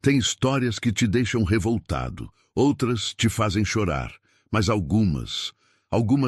Tem histórias que te deixam revoltado, outras te fazem chorar, mas algumas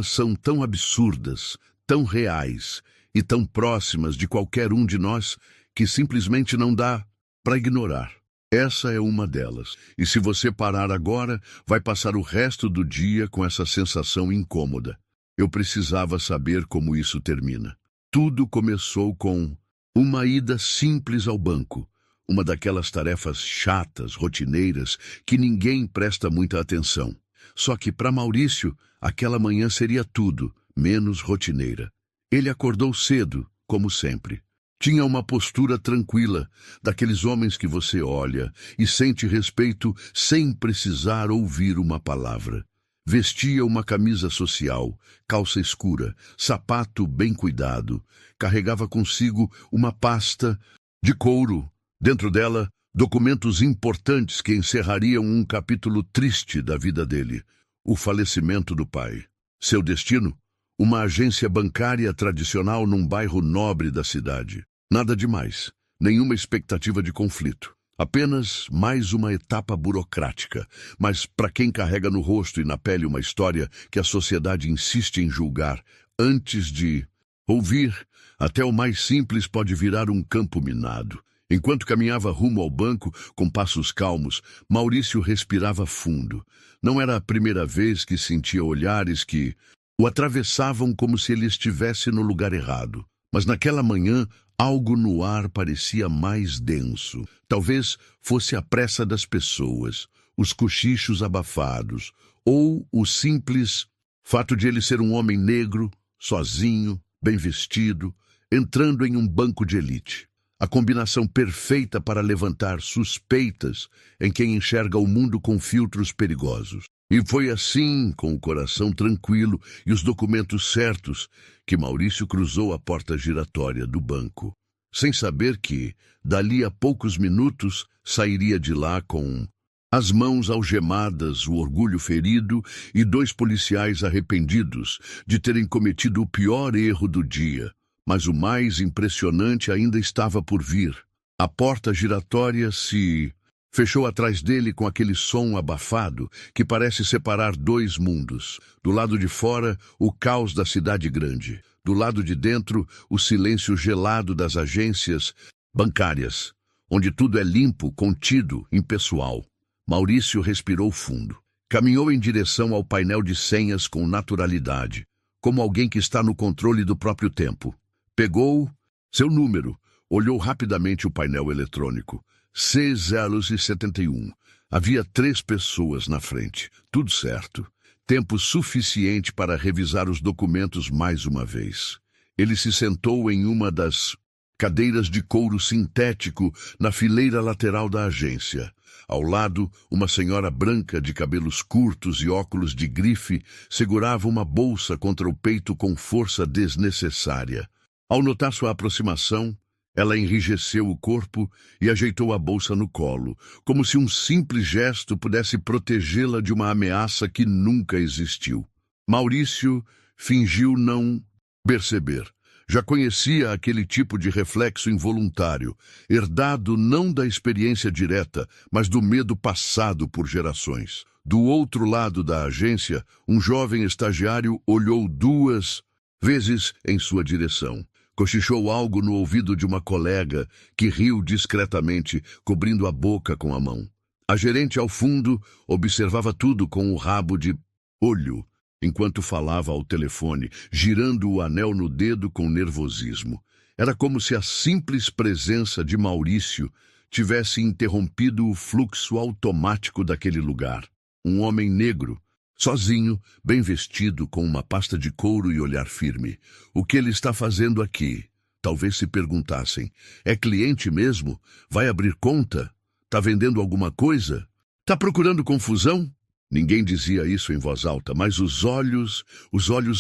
são tão absurdas, tão reais e tão próximas de qualquer um de nós que simplesmente não dá para ignorar. Essa é uma delas, e se você parar agora, vai passar o resto do dia com essa sensação incômoda. Eu precisava saber como isso termina. Tudo começou com uma ida simples ao banco, uma daquelas tarefas chatas, rotineiras, que ninguém presta muita atenção. Só que para Maurício, aquela manhã seria tudo, menos rotineira. Ele acordou cedo, como sempre. Tinha uma postura tranquila, daqueles homens que você olha e sente respeito sem precisar ouvir uma palavra. Vestia uma camisa social, calça escura, sapato bem cuidado. Carregava consigo uma pasta de couro. Dentro dela, documentos importantes que encerrariam um capítulo triste da vida dele. O falecimento do pai. Seu destino? Uma agência bancária tradicional num bairro nobre da cidade. Nada demais. Nenhuma expectativa de conflito. Apenas mais uma etapa burocrática, mas para quem carrega no rosto e na pele uma história que a sociedade insiste em julgar antes de ouvir, até o mais simples pode virar um campo minado. Enquanto caminhava rumo ao banco, com passos calmos, Maurício respirava fundo. Não era a primeira vez que sentia olhares que o atravessavam como se ele estivesse no lugar errado. Mas naquela manhã, algo no ar parecia mais denso. Talvez fosse a pressa das pessoas, os cochichos abafados, ou o simples fato de ele ser um homem negro, sozinho, bem vestido, entrando em um banco de elite. A combinação perfeita para levantar suspeitas em quem enxerga o mundo com filtros perigosos. E foi assim, com o coração tranquilo e os documentos certos, que Maurício cruzou a porta giratória do banco, sem saber que, dali a poucos minutos, sairia de lá com as mãos algemadas, o orgulho ferido e 2 policiais arrependidos de terem cometido o pior erro do dia. Mas o mais impressionante ainda estava por vir. A porta giratória se fechou atrás dele com aquele som abafado que parece separar 2 mundos. Do lado de fora, o caos da cidade grande. Do lado de dentro, o silêncio gelado das agências bancárias, onde tudo é limpo, contido, impessoal. Maurício respirou fundo. Caminhou em direção ao painel de senhas com naturalidade, como alguém que está no controle do próprio tempo. Pegou seu número, olhou rapidamente o painel eletrônico. C071. Havia 3 pessoas na frente. Tudo certo. Tempo suficiente para revisar os documentos mais uma vez. Ele se sentou em uma das cadeiras de couro sintético na fileira lateral da agência. Ao lado, uma senhora branca de cabelos curtos e óculos de grife segurava uma bolsa contra o peito com força desnecessária. Ao notar sua aproximação, ela enrijeceu o corpo e ajeitou a bolsa no colo, como se um simples gesto pudesse protegê-la de uma ameaça que nunca existiu. Maurício fingiu não perceber. Já conhecia aquele tipo de reflexo involuntário, herdado não da experiência direta, mas do medo passado por gerações. Do outro lado da agência, um jovem estagiário olhou 2 vezes em sua direção. Cochichou algo no ouvido de uma colega, que riu discretamente, cobrindo a boca com a mão. A gerente ao fundo observava tudo com o rabo de olho, enquanto falava ao telefone, girando o anel no dedo com nervosismo. Era como se a simples presença de Maurício tivesse interrompido o fluxo automático daquele lugar. Um homem negro, sozinho, bem vestido, com uma pasta de couro e olhar firme. O que ele está fazendo aqui? Talvez se perguntassem. É cliente mesmo? Vai abrir conta? Tá vendendo alguma coisa? Tá procurando confusão? Ninguém dizia isso em voz alta, mas os olhos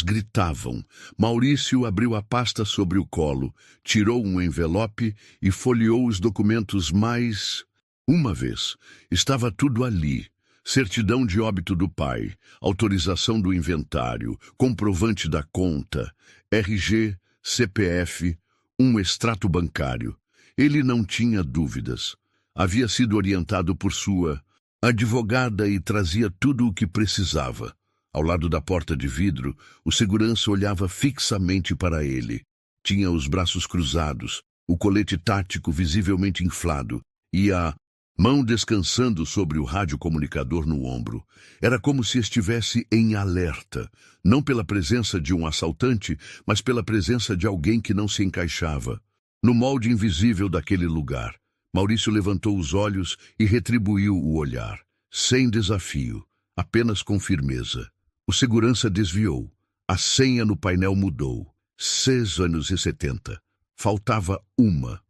gritavam. Maurício abriu a pasta sobre o colo, tirou um envelope e folheou os documentos mais uma vez. Estava tudo ali. Certidão de óbito do pai, autorização do inventário, comprovante da conta, RG, CPF, um extrato bancário. Ele não tinha dúvidas. Havia sido orientado por sua advogada e trazia tudo o que precisava. Ao lado da porta de vidro, o segurança olhava fixamente para ele. Tinha os braços cruzados, o colete tático visivelmente inflado e a mão descansando sobre o radiocomunicador no ombro. Era como se estivesse em alerta, não pela presença de um assaltante, mas pela presença de alguém que não se encaixava no molde invisível daquele lugar. Maurício levantou os olhos e retribuiu o olhar, sem desafio, apenas com firmeza. O segurança desviou. A senha no painel mudou. 6 anos e 70. Faltava uma.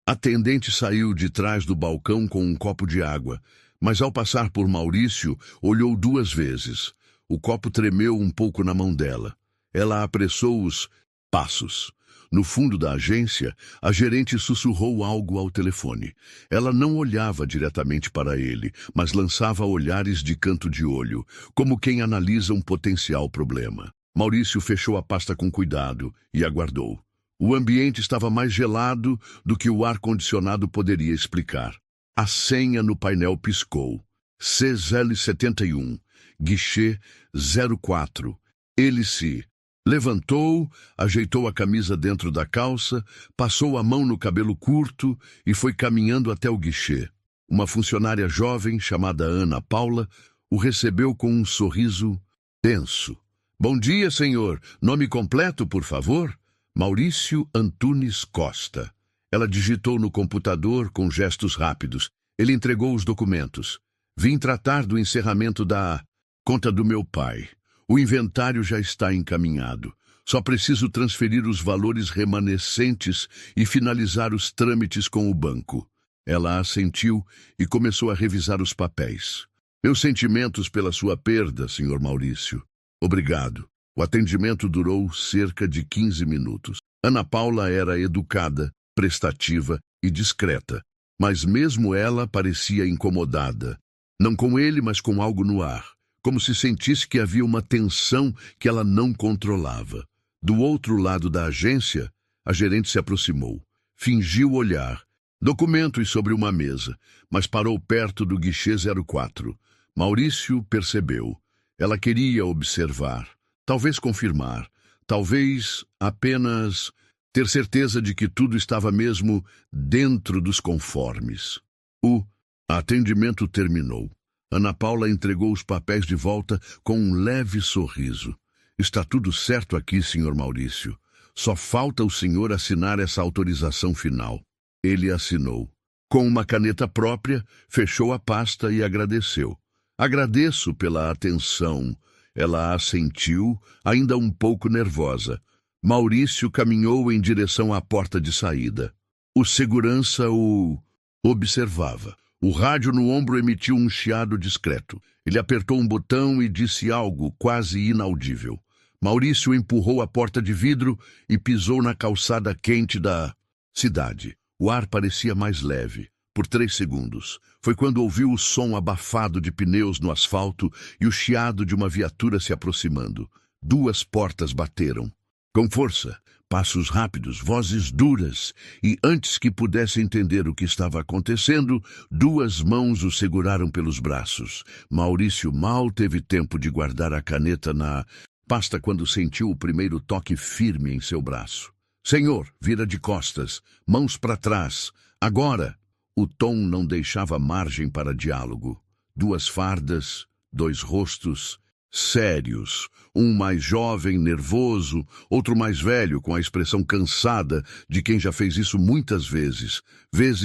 A atendente saiu de trás do balcão com um copo de água, mas ao passar por Maurício, olhou 2 vezes. O copo tremeu um pouco na mão dela. Ela apressou os passos. No fundo da agência, a gerente sussurrou algo ao telefone. Ela não olhava diretamente para ele, mas lançava olhares de canto de olho, como quem analisa um potencial problema. Maurício fechou a pasta com cuidado e aguardou. O ambiente estava mais gelado do que o ar-condicionado poderia explicar. A senha no painel piscou. CZL71, guichê 04. Ele se levantou, ajeitou a camisa dentro da calça, passou a mão no cabelo curto e foi caminhando até o guichê. Uma funcionária jovem, chamada Ana Paula, o recebeu com um sorriso tenso. Bom dia, senhor. Nome completo, por favor? Maurício Antunes Costa. Ela digitou no computador com gestos rápidos. Ele entregou os documentos. Vim tratar do encerramento da conta do meu pai. O inventário já está encaminhado. Só preciso transferir os valores remanescentes e finalizar os trâmites com o banco. Ela assentiu e começou a revisar os papéis. Meus sentimentos pela sua perda, senhor Maurício. Obrigado. O atendimento durou cerca de 15 minutos. Ana Paula era educada, prestativa e discreta, mas mesmo ela parecia incomodada. Não com ele, mas com algo no ar. Como se sentisse que havia uma tensão que ela não controlava. Do outro lado da agência, a gerente se aproximou. Fingiu olhar. Documentos sobre uma mesa, mas parou perto do guichê 04. Maurício percebeu. Ela queria observar, talvez confirmar, talvez apenas ter certeza de que tudo estava mesmo dentro dos conformes. O atendimento terminou. Ana Paula entregou os papéis de volta com um leve sorriso. Está tudo certo aqui, senhor Maurício. Só falta o senhor assinar essa autorização final. Ele assinou. Com uma caneta própria, fechou a pasta e agradeceu. Agradeço pela atenção. Ela assentiu, ainda um pouco nervosa. Maurício caminhou em direção à porta de saída. O segurança o observava. O rádio no ombro emitiu um chiado discreto. Ele apertou um botão e disse algo quase inaudível. Maurício empurrou a porta de vidro e pisou na calçada quente da cidade. O ar parecia mais leve. Por 3 segundos. Foi quando ouviu o som abafado de pneus no asfalto e o chiado de uma viatura se aproximando. 2 portas bateram. Com força, passos rápidos, vozes duras, e antes que pudesse entender o que estava acontecendo, 2 mãos o seguraram pelos braços. Maurício mal teve tempo de guardar a caneta na pasta quando sentiu o primeiro toque firme em seu braço. Senhor, vira de costas, mãos para trás. Agora! O tom não deixava margem para diálogo. 2 fardas, 2 rostos, sérios. Um mais jovem, nervoso, outro mais velho, com a expressão cansada de quem já fez isso muitas vezes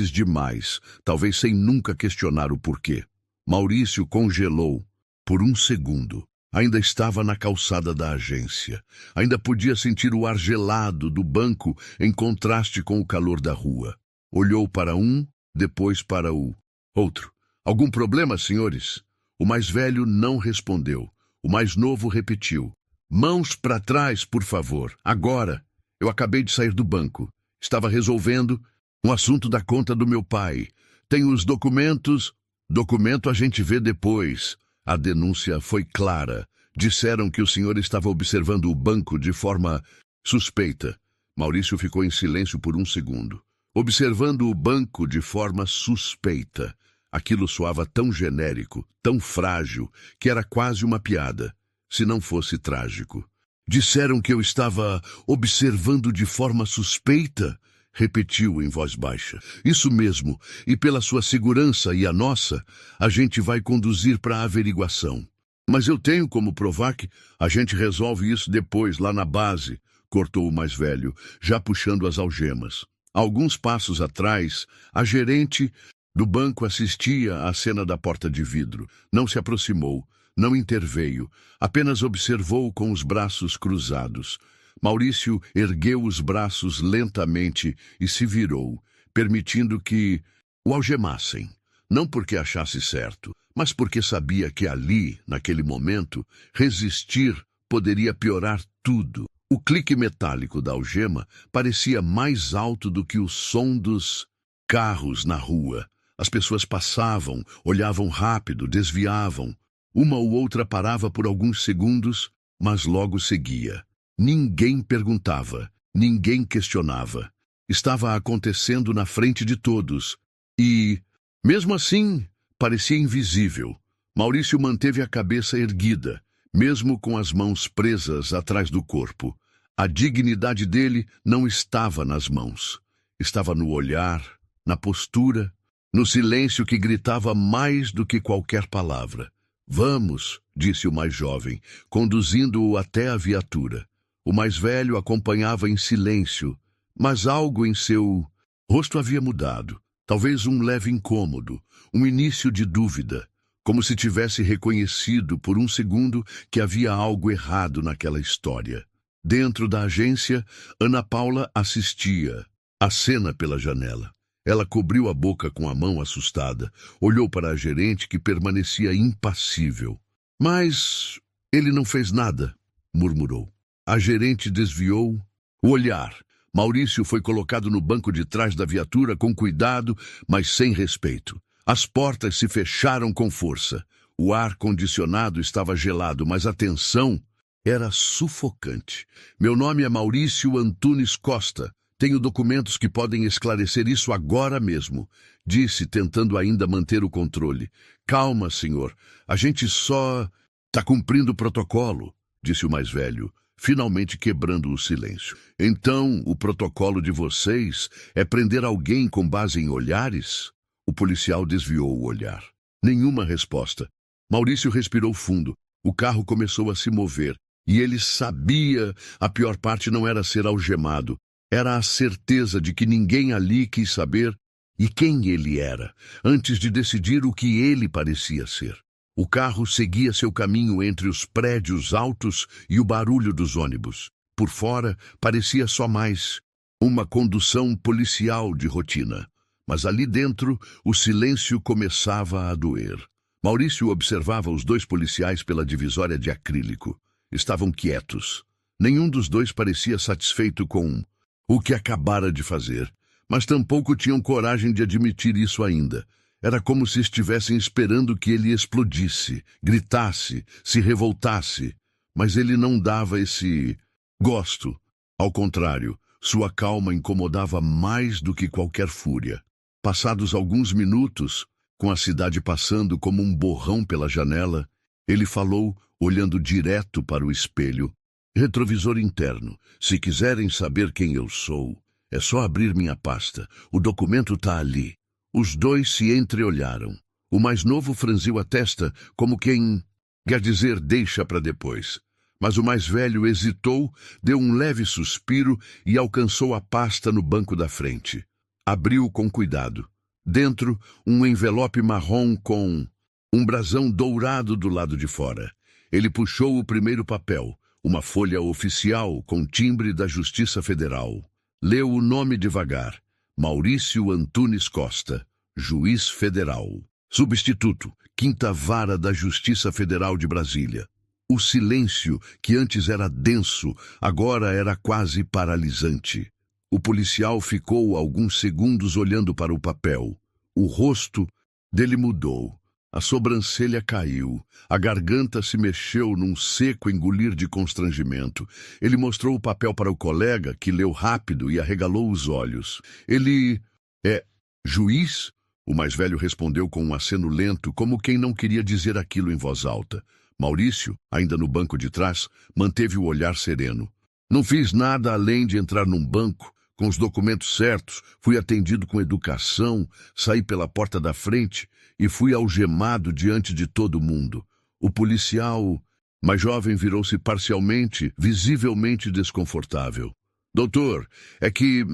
demais, talvez sem nunca questionar o porquê. Maurício congelou por 1 segundo. Ainda estava na calçada da agência. Ainda podia sentir o ar gelado do banco em contraste com o calor da rua. Olhou para um, depois para o outro. Algum problema, senhores? O mais velho não respondeu. O mais novo repetiu. Mãos para trás, por favor. Agora. Eu acabei de sair do banco. Estava resolvendo um assunto da conta do meu pai. Tenho os documentos. Documento a gente vê depois. A denúncia foi clara. Disseram que o senhor estava observando o banco de forma suspeita. Maurício ficou em silêncio por 1 segundo. observando o banco de forma suspeita. Aquilo soava tão genérico, tão frágil, que era quase uma piada, se não fosse trágico. Disseram que eu estava observando de forma suspeita? Repetiu em voz baixa. Isso mesmo, e pela sua segurança e a nossa, a gente vai conduzir para a averiguação. Mas eu tenho como provar que a gente resolve isso depois, lá na base, cortou o mais velho, já puxando as algemas. Alguns passos atrás, a gerente do banco assistia à cena da porta de vidro. Não se aproximou, não interveio, apenas observou com os braços cruzados. Maurício ergueu os braços lentamente e se virou, permitindo que o algemassem. Não porque achasse certo, mas porque sabia que ali, naquele momento, resistir poderia piorar tudo. O clique metálico da algema parecia mais alto do que o som dos carros na rua. As pessoas passavam, olhavam rápido, desviavam. Uma ou outra parava por alguns segundos, mas logo seguia. Ninguém perguntava, ninguém questionava. Estava acontecendo na frente de todos. E, mesmo assim, parecia invisível. Maurício manteve a cabeça erguida, mesmo com as mãos presas atrás do corpo. A dignidade dele não estava nas mãos. Estava no olhar, na postura, no silêncio que gritava mais do que qualquer palavra. Vamos, disse o mais jovem, conduzindo-o até a viatura. O mais velho acompanhava em silêncio, mas algo em seu rosto havia mudado. Talvez um leve incômodo, um início de dúvida, como se tivesse reconhecido por um segundo que havia algo errado naquela história. Dentro da agência, Ana Paula assistia à cena pela janela. Ela cobriu a boca com a mão assustada, olhou para a gerente que permanecia impassível. Mas ele não fez nada, murmurou. A gerente desviou o olhar. Maurício foi colocado no banco de trás da viatura com cuidado, mas sem respeito. As portas se fecharam com força. O ar-condicionado estava gelado, mas a tensão era sufocante. Meu nome é Maurício Antunes Costa. Tenho documentos que podem esclarecer isso agora mesmo, disse, tentando ainda manter o controle. Calma, senhor. A gente só está cumprindo o protocolo, disse o mais velho, finalmente quebrando o silêncio. Então, o protocolo de vocês é prender alguém com base em olhares? O policial desviou o olhar. Nenhuma resposta. Maurício respirou fundo. O carro começou a se mover. E ele sabia, a pior parte não era ser algemado. Era a certeza de que ninguém ali quis saber e quem ele era, antes de decidir o que ele parecia ser. O carro seguia seu caminho entre os prédios altos e o barulho dos ônibus. Por fora, parecia só mais uma condução policial de rotina. Mas ali dentro, o silêncio começava a doer. Maurício observava os dois policiais pela divisória de acrílico. Estavam quietos. Nenhum dos dois parecia satisfeito com o que acabara de fazer, mas tampouco tinham coragem de admitir isso ainda. Era como se estivessem esperando que ele explodisse, gritasse, se revoltasse. Mas ele não dava esse gosto. Ao contrário, sua calma incomodava mais do que qualquer fúria. Passados alguns minutos, com a cidade passando como um borrão pela janela, ele falou, olhando direto para o espelho. Retrovisor interno. Se quiserem saber quem eu sou, é só abrir minha pasta. O documento está ali. Os dois se entreolharam. O mais novo franziu a testa, como quem quer dizer deixa para depois. Mas o mais velho hesitou, deu um leve suspiro e alcançou a pasta no banco da frente. Abriu com cuidado. Dentro, um envelope marrom com um brasão dourado do lado de fora. Ele puxou o primeiro papel. Uma folha oficial com timbre da Justiça Federal. Leu o nome devagar. Maurício Antunes Costa, juiz federal. Substituto, 5ª Vara da Justiça Federal de Brasília. O silêncio, que antes era denso, agora era quase paralisante. O policial ficou alguns segundos olhando para o papel. O rosto dele mudou. A sobrancelha caiu, a garganta se mexeu num seco engolir de constrangimento. Ele mostrou o papel para o colega, que leu rápido e arregalou os olhos. Ele é juiz? O mais velho respondeu com um aceno lento, como quem não queria dizer aquilo em voz alta. Maurício, ainda no banco de trás, manteve o olhar sereno. Não fiz nada além de entrar num banco, com os documentos certos, fui atendido com educação, saí pela porta da frente e fui algemado diante de todo mundo. O policial mais jovem virou-se parcialmente, visivelmente desconfortável. Doutor, é que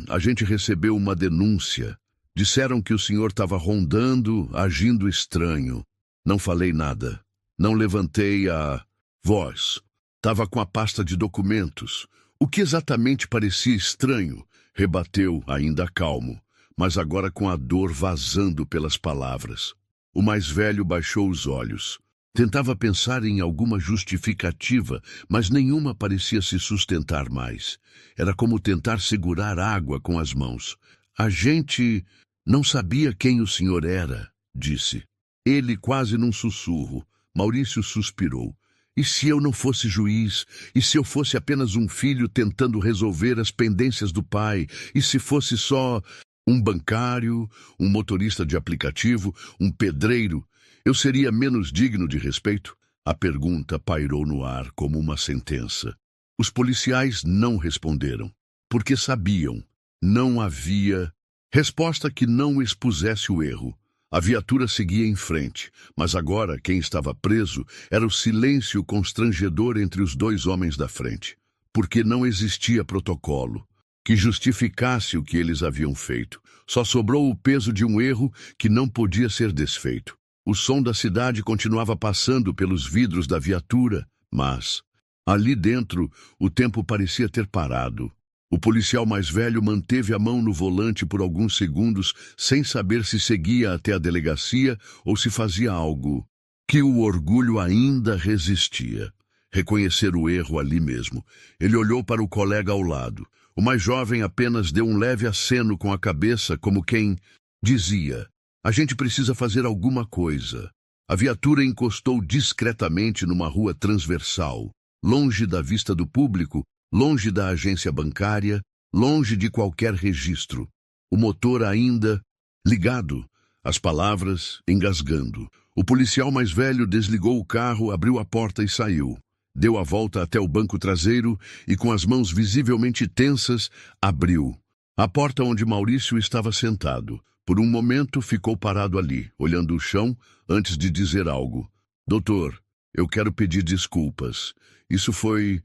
a gente recebeu uma denúncia. Disseram que o senhor estava rondando, agindo estranho. Não falei nada. Não levantei a voz. Estava com a pasta de documentos. O que exatamente parecia estranho? Rebateu, ainda calmo, mas agora com a dor vazando pelas palavras. O mais velho baixou os olhos. Tentava pensar em alguma justificativa, mas nenhuma parecia se sustentar mais. Era como tentar segurar água com as mãos. A gente não sabia quem o senhor era, disse. Ele quase num sussurro. Maurício suspirou. E se eu não fosse juiz? E se eu fosse apenas um filho tentando resolver as pendências do pai? E se fosse só um bancário, um motorista de aplicativo, um pedreiro? Eu seria menos digno de respeito? A pergunta pairou no ar como uma sentença. Os policiais não responderam, porque sabiam. Não havia resposta que não expusesse o erro. A viatura seguia em frente, mas agora quem estava preso era o silêncio constrangedor entre os dois homens da frente, porque não existia protocolo que justificasse o que eles haviam feito. Só sobrou o peso de um erro que não podia ser desfeito. O som da cidade continuava passando pelos vidros da viatura, mas ali dentro o tempo parecia ter parado. O policial mais velho manteve a mão no volante por alguns segundos, sem saber se seguia até a delegacia ou se fazia algo que o orgulho ainda resistia. Reconhecer o erro ali mesmo. Ele olhou para o colega ao lado. O mais jovem apenas deu um leve aceno com a cabeça, como quem dizia: a gente precisa fazer alguma coisa. A viatura encostou discretamente numa rua transversal, longe da vista do público, longe da agência bancária, longe de qualquer registro. O motor ainda ligado, as palavras engasgando. O policial mais velho desligou o carro, abriu a porta e saiu. Deu a volta até o banco traseiro e, com as mãos visivelmente tensas, abriu a porta onde Maurício estava sentado. Por um momento ficou parado ali, olhando o chão, antes de dizer algo. Doutor, eu quero pedir desculpas. Isso foi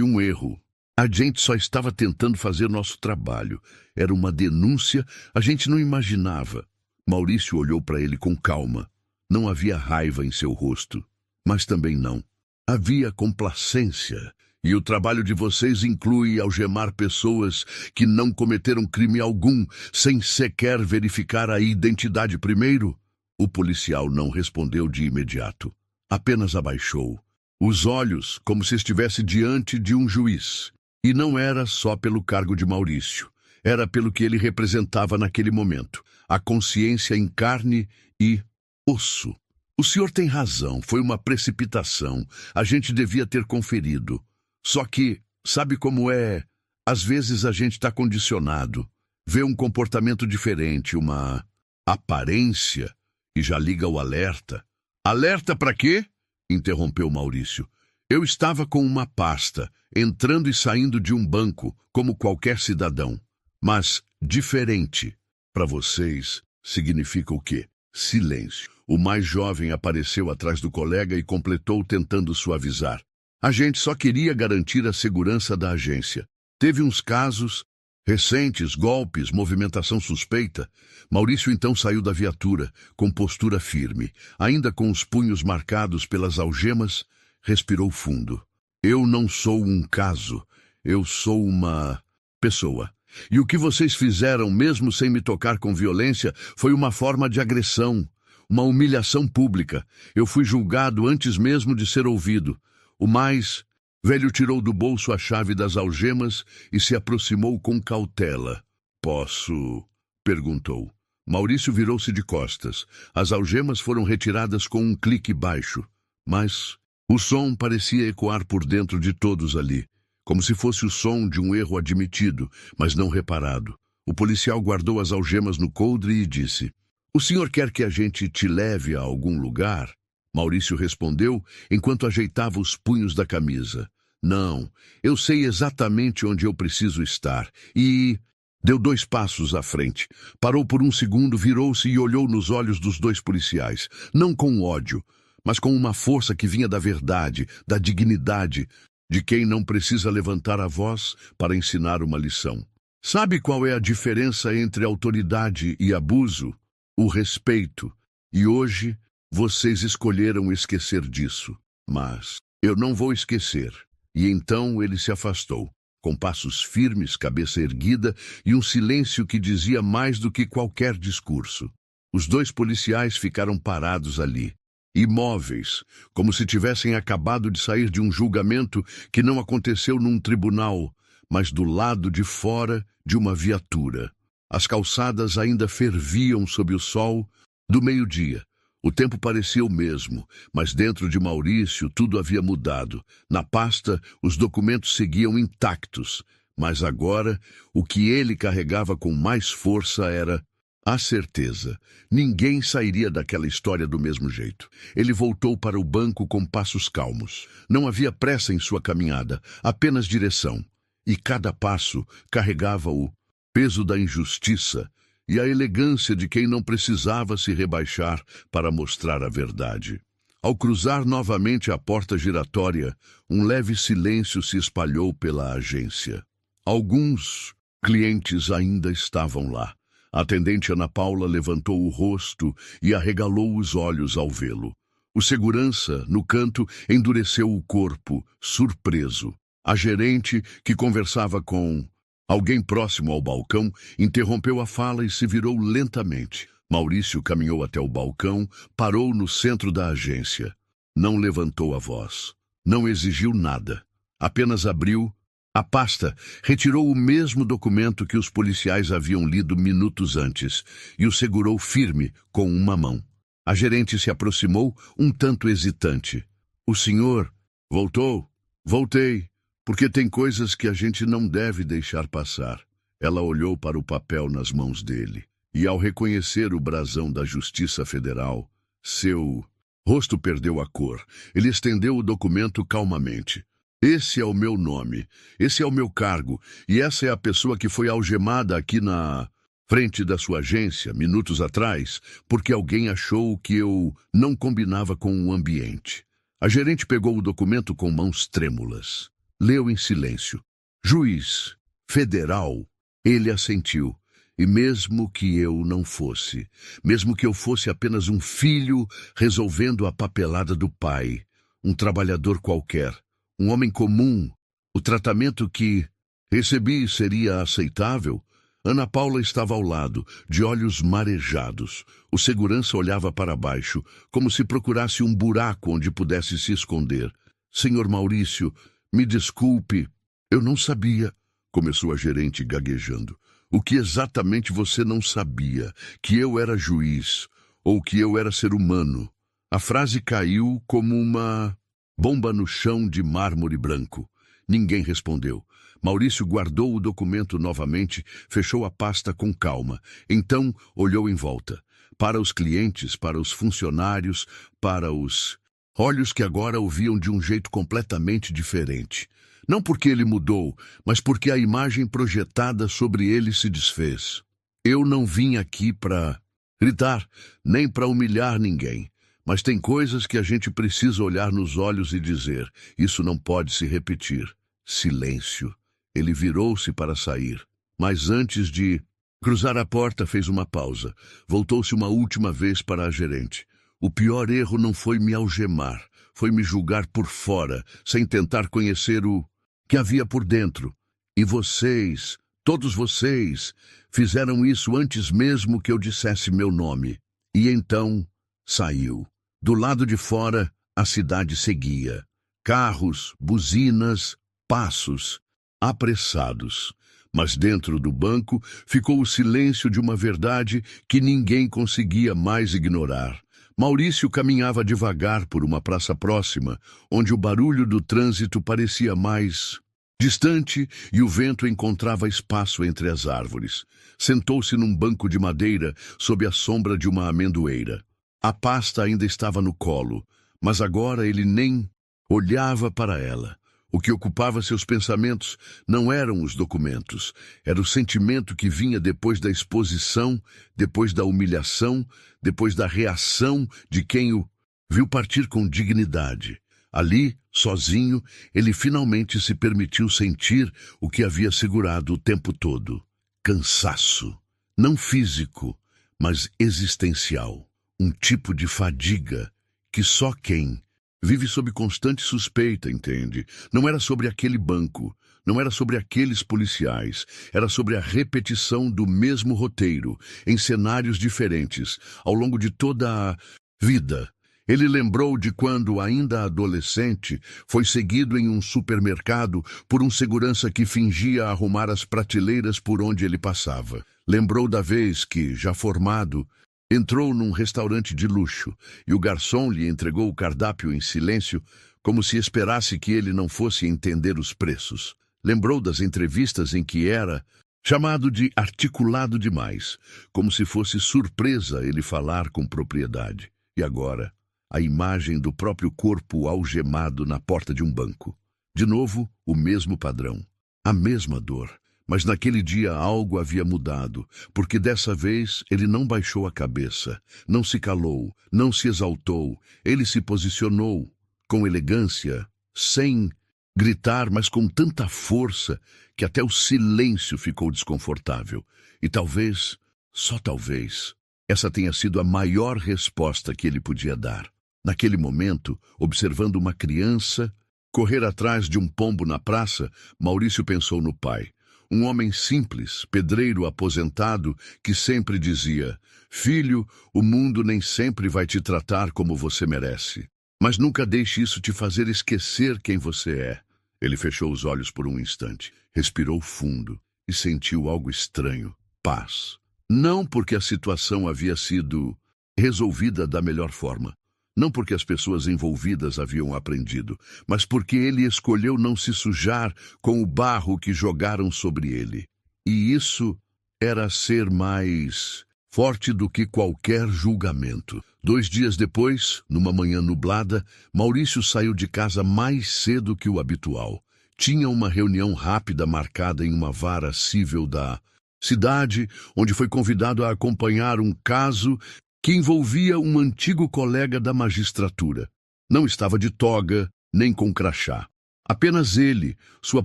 um erro. A gente só estava tentando fazer nosso trabalho. Era uma denúncia, a gente não imaginava. Maurício olhou para ele com calma. Não havia raiva em seu rosto, mas também não. Havia complacência. E o trabalho de vocês inclui algemar pessoas que não cometeram crime algum, sem sequer verificar a identidade primeiro? O policial não respondeu de imediato. Apenas abaixou os olhos, como se estivesse diante de um juiz. E não era só pelo cargo de Maurício. Era pelo que ele representava naquele momento. A consciência em carne e osso. O senhor tem razão, foi uma precipitação. A gente devia ter conferido. Só que, sabe como é? Às vezes a gente está condicionado. Vê um comportamento diferente, uma aparência, e já liga o alerta. Alerta para quê? Interrompeu Maurício. Eu estava com uma pasta, entrando e saindo de um banco, como qualquer cidadão. Mas diferente. Para vocês, significa o quê? Silêncio. O mais jovem apareceu atrás do colega e completou tentando suavizar. A gente só queria garantir a segurança da agência. Teve uns casos recentes, golpes, movimentação suspeita. Maurício então saiu da viatura, com postura firme, ainda com os punhos marcados pelas algemas, respirou fundo. Eu não sou um caso, eu sou uma pessoa. E o que vocês fizeram, mesmo sem me tocar com violência, foi uma forma de agressão, uma humilhação pública. Eu fui julgado antes mesmo de ser ouvido. O mais velho tirou do bolso a chave das algemas e se aproximou com cautela. Posso? Perguntou. Maurício virou-se de costas. As algemas foram retiradas com um clique baixo, mas o som parecia ecoar por dentro de todos ali, como se fosse o som de um erro admitido, mas não reparado. O policial guardou as algemas no coldre e disse: "O senhor quer que a gente te leve a algum lugar?" Maurício respondeu enquanto ajeitava os punhos da camisa: "Não, eu sei exatamente onde eu preciso estar." E deu 2 passos à frente. Parou por um segundo, virou-se e olhou nos olhos dos 2 policiais, não com ódio, mas com uma força que vinha da verdade, da dignidade, de quem não precisa levantar a voz para ensinar uma lição. Sabe qual é a diferença entre autoridade e abuso? O respeito. E hoje vocês escolheram esquecer disso. Mas eu não vou esquecer. E então ele se afastou, com passos firmes, cabeça erguida e um silêncio que dizia mais do que qualquer discurso. Os 2 policiais ficaram parados ali, imóveis, como se tivessem acabado de sair de um julgamento que não aconteceu num tribunal, mas do lado de fora de uma viatura. As calçadas ainda ferviam sob o sol do meio-dia. O tempo parecia o mesmo, mas dentro de Maurício tudo havia mudado. Na pasta, os documentos seguiam intactos, mas agora o que ele carregava com mais força era a certeza. Ninguém sairia daquela história do mesmo jeito. Ele voltou para o banco com passos calmos. Não havia pressa em sua caminhada, apenas direção. E cada passo carregava o peso da injustiça e a elegância de quem não precisava se rebaixar para mostrar a verdade. Ao cruzar novamente a porta giratória, um leve silêncio se espalhou pela agência. Alguns clientes ainda estavam lá. A atendente Ana Paula levantou o rosto e arregalou os olhos ao vê-lo. O segurança, no canto, endureceu o corpo, surpreso. A gerente, que conversava com alguém próximo ao balcão, interrompeu a fala e se virou lentamente. Maurício caminhou até o balcão, parou no centro da agência. Não levantou a voz. Não exigiu nada. Apenas abriu a pasta, retirou o mesmo documento que os policiais haviam lido minutos antes e o segurou firme com uma mão. A gerente se aproximou, um tanto hesitante. "O senhor voltou?" "Voltei. Porque tem coisas que a gente não deve deixar passar." Ela olhou para o papel nas mãos dele, e ao reconhecer o brasão da Justiça Federal, seu rosto perdeu a cor. Ele estendeu o documento calmamente. "Esse é o meu nome, esse é o meu cargo, e essa é a pessoa que foi algemada aqui na frente da sua agência, minutos atrás, porque alguém achou que eu não combinava com o ambiente." A gerente pegou o documento com mãos trêmulas. Leu em silêncio. "Juiz federal." Ele assentiu. "E mesmo que eu não fosse, mesmo que eu fosse apenas um filho resolvendo a papelada do pai, um trabalhador qualquer, um homem comum, o tratamento que recebi seria aceitável?" Ana Paula estava ao lado, de olhos marejados. O segurança olhava para baixo, como se procurasse um buraco onde pudesse se esconder. "Senhor Maurício, me desculpe, eu não sabia", começou a gerente gaguejando. "O que exatamente você não sabia? Que eu era juiz, ou que eu era ser humano?" A frase caiu como uma bomba no chão de mármore branco. Ninguém respondeu. Maurício guardou o documento novamente, fechou a pasta com calma. Então olhou em volta. Para os clientes, para os funcionários, para os olhos que agora o viam de um jeito completamente diferente. Não porque ele mudou, mas porque a imagem projetada sobre ele se desfez. "Eu não vim aqui para gritar, nem para humilhar ninguém. Mas tem coisas que a gente precisa olhar nos olhos e dizer: isso não pode se repetir." Silêncio. Ele virou-se para sair. Mas antes de cruzar a porta, fez uma pausa. Voltou-se uma última vez para a gerente. "O pior erro não foi me algemar, foi me julgar por fora, sem tentar conhecer o que havia por dentro. E vocês, todos vocês, fizeram isso antes mesmo que eu dissesse meu nome." E então saiu. Do lado de fora, a cidade seguia. Carros, buzinas, passos, apressados. Mas dentro do banco ficou o silêncio de uma verdade que ninguém conseguia mais ignorar. Maurício caminhava devagar por uma praça próxima, onde o barulho do trânsito parecia mais distante e o vento encontrava espaço entre as árvores. Sentou-se num banco de madeira sob a sombra de uma amendoeira. A pasta ainda estava no colo, mas agora ele nem olhava para ela. O que ocupava seus pensamentos não eram os documentos, era o sentimento que vinha depois da exposição, depois da humilhação, depois da reação de quem o viu partir com dignidade. Ali, sozinho, ele finalmente se permitiu sentir o que havia segurado o tempo todo. Cansaço, não físico, mas existencial. Um tipo de fadiga que só quem vive sob constante suspeita, entende? Não era sobre aquele banco, não era sobre aqueles policiais, era sobre a repetição do mesmo roteiro, em cenários diferentes, ao longo de toda a vida. Ele lembrou de quando, ainda adolescente, foi seguido em um supermercado por um segurança que fingia arrumar as prateleiras por onde ele passava. Lembrou da vez que, já formado, entrou num restaurante de luxo e o garçom lhe entregou o cardápio em silêncio, como se esperasse que ele não fosse entender os preços. Lembrou das entrevistas em que era chamado de articulado demais, como se fosse surpresa ele falar com propriedade. E agora, a imagem do próprio corpo algemado na porta de um banco. De novo, o mesmo padrão, a mesma dor. Mas naquele dia algo havia mudado, porque dessa vez ele não baixou a cabeça, não se calou, não se exaltou. Ele se posicionou com elegância, sem gritar, mas com tanta força que até o silêncio ficou desconfortável. E talvez, só talvez, essa tenha sido a maior resposta que ele podia dar. Naquele momento, observando uma criança correr atrás de um pombo na praça, Maurício pensou no pai. Um homem simples, pedreiro aposentado, que sempre dizia: "Filho, o mundo nem sempre vai te tratar como você merece. Mas nunca deixe isso te fazer esquecer quem você é." Ele fechou os olhos por um instante, respirou fundo e sentiu algo estranho: paz. Não porque a situação havia sido resolvida da melhor forma. Não porque as pessoas envolvidas haviam aprendido, mas porque ele escolheu não se sujar com o barro que jogaram sobre ele. E isso era ser mais forte do que qualquer julgamento. 2 dias depois, numa manhã nublada, Maurício saiu de casa mais cedo que o habitual. Tinha uma reunião rápida marcada em uma vara cível da cidade, onde foi convidado a acompanhar um caso que envolvia um antigo colega da magistratura. Não estava de toga, nem com crachá. Apenas ele, sua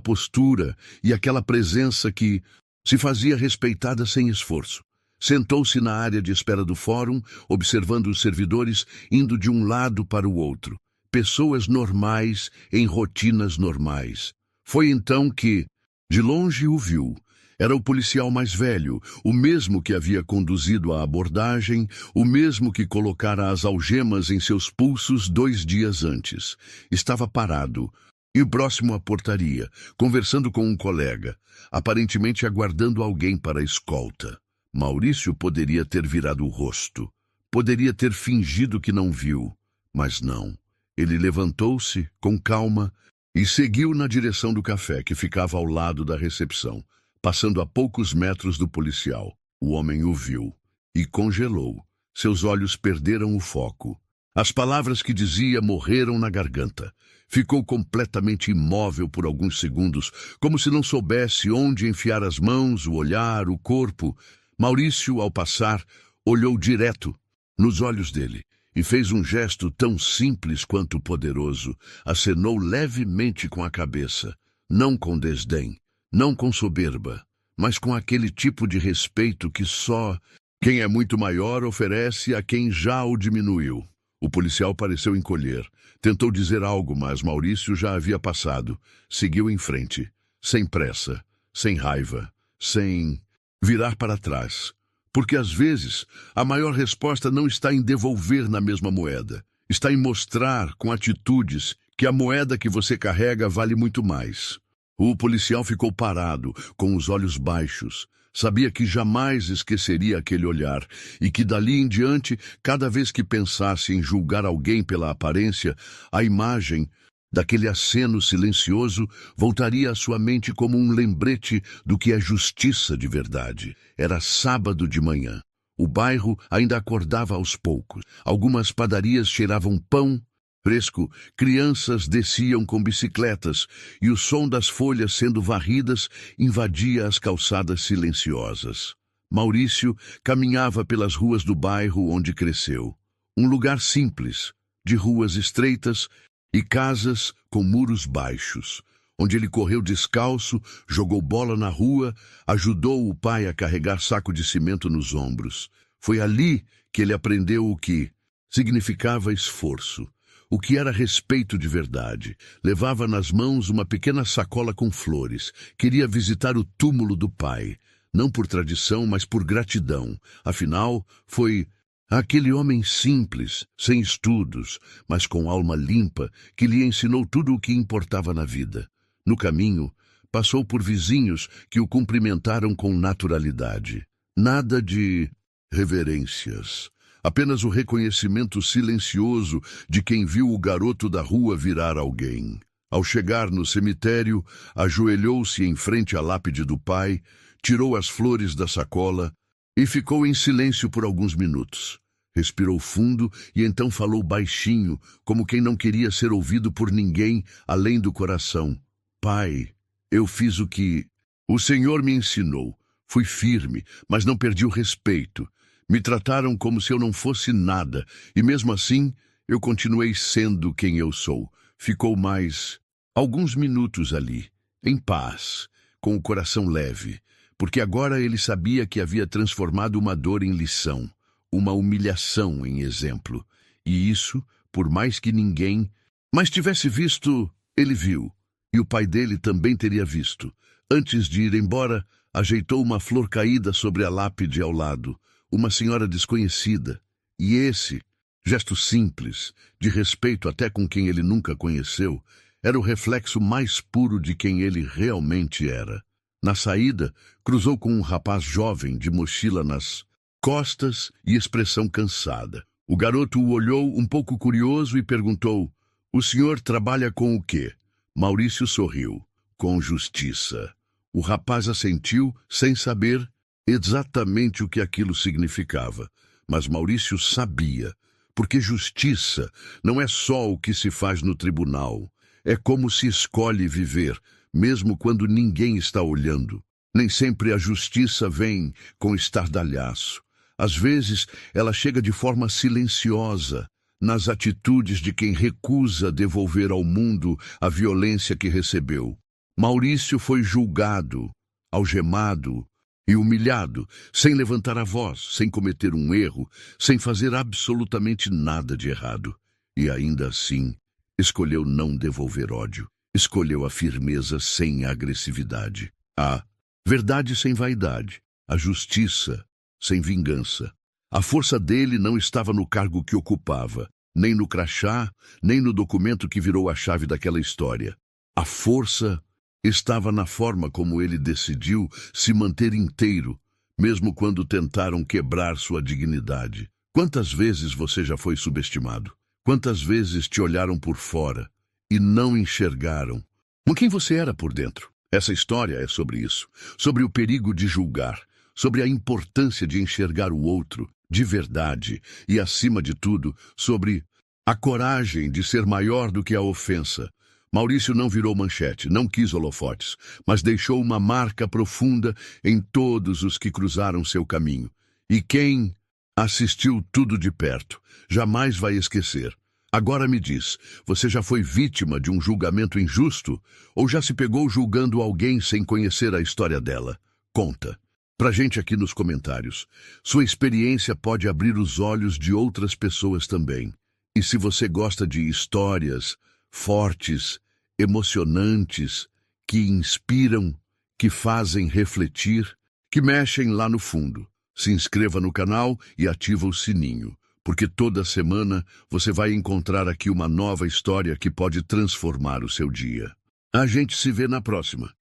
postura e aquela presença que se fazia respeitada sem esforço. Sentou-se na área de espera do fórum, observando os servidores indo de um lado para o outro. Pessoas normais em rotinas normais. Foi então que, de longe, o viu. Era o policial mais velho, o mesmo que havia conduzido a abordagem, o mesmo que colocara as algemas em seus pulsos 2 dias antes. Estava parado, e próximo à portaria, conversando com um colega, aparentemente aguardando alguém para a escolta. Maurício poderia ter virado o rosto, poderia ter fingido que não viu, mas não. Ele levantou-se, com calma, e seguiu na direção do café, que ficava ao lado da recepção. Passando a poucos metros do policial, o homem o viu e congelou. Seus olhos perderam o foco. As palavras que dizia morreram na garganta. Ficou completamente imóvel por alguns segundos, como se não soubesse onde enfiar as mãos, o olhar, o corpo. Maurício, ao passar, olhou direto nos olhos dele e fez um gesto tão simples quanto poderoso. Acenou levemente com a cabeça, não com desdém. Não com soberba, mas com aquele tipo de respeito que só quem é muito maior oferece a quem já o diminuiu. O policial pareceu encolher. Tentou dizer algo, mas Maurício já havia passado. Seguiu em frente, sem pressa, sem raiva, sem virar para trás. Porque às vezes a maior resposta não está em devolver na mesma moeda. Está em mostrar com atitudes que a moeda que você carrega vale muito mais. O policial ficou parado, com os olhos baixos. Sabia que jamais esqueceria aquele olhar e que dali em diante, cada vez que pensasse em julgar alguém pela aparência, a imagem daquele aceno silencioso voltaria à sua mente como um lembrete do que é justiça de verdade. Era sábado de manhã. O bairro ainda acordava aos poucos. Algumas padarias cheiravam pão fresco, crianças desciam com bicicletas e o som das folhas sendo varridas invadia as calçadas silenciosas. Maurício caminhava pelas ruas do bairro onde cresceu. Um lugar simples, de ruas estreitas e casas com muros baixos, onde ele correu descalço, jogou bola na rua, ajudou o pai a carregar saco de cimento nos ombros. Foi ali que ele aprendeu o que significava esforço. O que era respeito de verdade. Levava nas mãos uma pequena sacola com flores. Queria visitar o túmulo do pai. Não por tradição, mas por gratidão. Afinal, foi aquele homem simples, sem estudos, mas com alma limpa, que lhe ensinou tudo o que importava na vida. No caminho, passou por vizinhos que o cumprimentaram com naturalidade. Nada de reverências. Apenas o reconhecimento silencioso de quem viu o garoto da rua virar alguém. Ao chegar no cemitério, ajoelhou-se em frente à lápide do pai, tirou as flores da sacola e ficou em silêncio por alguns minutos. Respirou fundo e então falou baixinho, como quem não queria ser ouvido por ninguém além do coração. Pai, eu fiz o que o Senhor me ensinou. Fui firme, mas não perdi o respeito. Me trataram como se eu não fosse nada, e mesmo assim, eu continuei sendo quem eu sou. Ficou mais alguns minutos ali, em paz, com o coração leve, porque agora ele sabia que havia transformado uma dor em lição, uma humilhação em exemplo. E isso, por mais que ninguém mais tivesse visto, ele viu, e o pai dele também teria visto. Antes de ir embora, ajeitou uma flor caída sobre a lápide ao lado. Uma senhora desconhecida, e esse gesto simples, de respeito até com quem ele nunca conheceu, era o reflexo mais puro de quem ele realmente era. Na saída, cruzou com um rapaz jovem de mochila nas costas e expressão cansada. O garoto o olhou um pouco curioso e perguntou: "O senhor trabalha com o quê?" Maurício sorriu: "Com justiça." O rapaz assentiu, sem saber exatamente o que aquilo significava, mas Maurício sabia, porque justiça não é só o que se faz no tribunal, é como se escolhe viver, mesmo quando ninguém está olhando. Nem sempre a justiça vem com estardalhaço. Às vezes, ela chega de forma silenciosa, nas atitudes de quem recusa devolver ao mundo a violência que recebeu. Maurício foi julgado, algemado e humilhado, sem levantar a voz, sem cometer um erro, sem fazer absolutamente nada de errado. E ainda assim, escolheu não devolver ódio. Escolheu a firmeza sem agressividade. A verdade sem vaidade. A justiça sem vingança. A força dele não estava no cargo que ocupava, nem no crachá, nem no documento que virou a chave daquela história. A força estava na forma como ele decidiu se manter inteiro, mesmo quando tentaram quebrar sua dignidade. Quantas vezes você já foi subestimado? Quantas vezes te olharam por fora e não enxergaram com quem você era por dentro? Essa história é sobre isso, sobre o perigo de julgar, sobre a importância de enxergar o outro de verdade e, acima de tudo, sobre a coragem de ser maior do que a ofensa. Maurício não virou manchete, não quis holofotes, mas deixou uma marca profunda em todos os que cruzaram seu caminho. E quem assistiu tudo de perto jamais vai esquecer. Agora me diz, você já foi vítima de um julgamento injusto ou já se pegou julgando alguém sem conhecer a história dela? Conta pra gente aqui nos comentários. Sua experiência pode abrir os olhos de outras pessoas também. E se você gosta de histórias fortes, emocionantes, que inspiram, que fazem refletir, que mexem lá no fundo, se inscreva no canal e ativa o sininho, porque toda semana você vai encontrar aqui uma nova história que pode transformar o seu dia. A gente se vê na próxima.